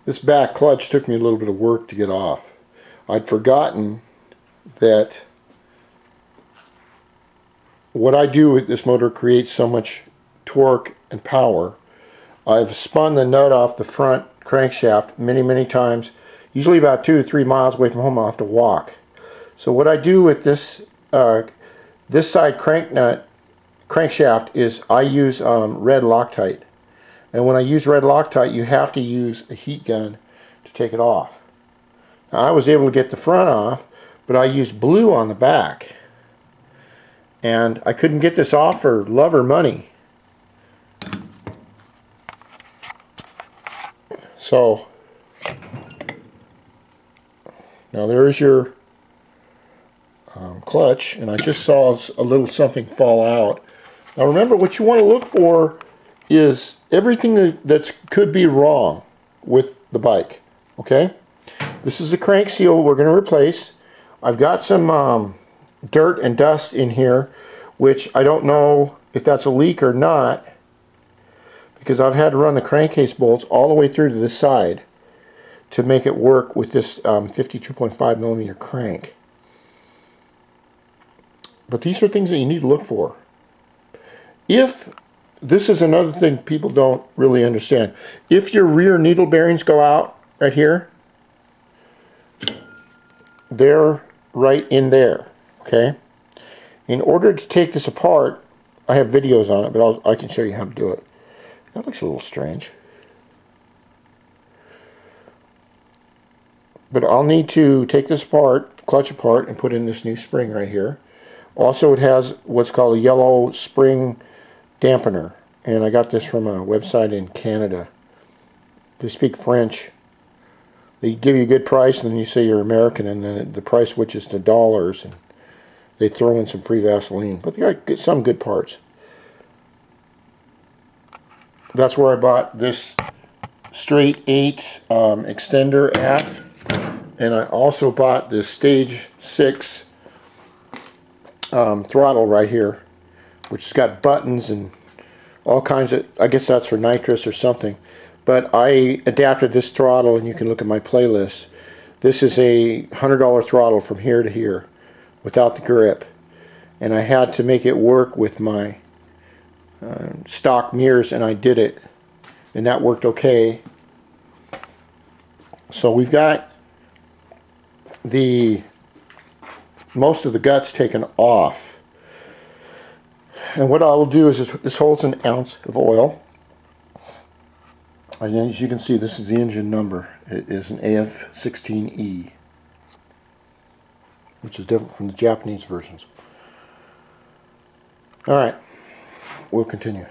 This back clutch took me a little bit of work to get off. I'd forgotten that what I do with this motor creates so much torque and power. I've spun the nut off the front crankshaft many times, usually about 2 to 3 miles away from home. I'll have to walk. So what I do with this this side crankshaft is I use red Loctite. And when I use red Loctite, you have to use a heat gun to take it off. Now, I was able to get the front off, but I used blue on the back. And I couldn't get this off for love or money. So, now there's your clutch, and I just saw a little something fall out. Now remember, what you want to look for is everything that could be wrong with the bike. Okay, this is a crank seal we're going to replace. I've got some dirt and dust in here, which I don't know if that's a leak or not, because I've had to run the crankcase bolts all the way through to this side to make it work with this 52.5 millimeter crank. But these are things that you need to look for. If this is another thing people don't really understand. If your rear needle bearings go out right here, they're right in there. Okay. In order to take this apart, I have videos on it, but I can show you how to do it. That looks a little strange. But I'll need to take this apart, clutch apart, and put in this new spring right here. Also, it has what's called a yellow spring dampener, and I got this from a website in Canada. They speak French. They give you a good price, and then you say you're American, and then the price switches to dollars, and they throw in some free Vaseline. But they got some good parts. That's where I bought this straight 8 extender at, and I also bought this stage 6 throttle right here, which has got buttons and all kinds of, I guess that's for nitrous or something. But I adapted this throttle, and you can look at my playlist. This is a $100 throttle from here to here without the grip, and I had to make it work with my stock mirrors, and I did it, and that worked okay. So we've got most of the guts taken off, and what I will do is this holds an ounce of oil, and as you can see, this is the engine number. It is an AF16E, which is different from the Japanese versions. Alright, we'll continue.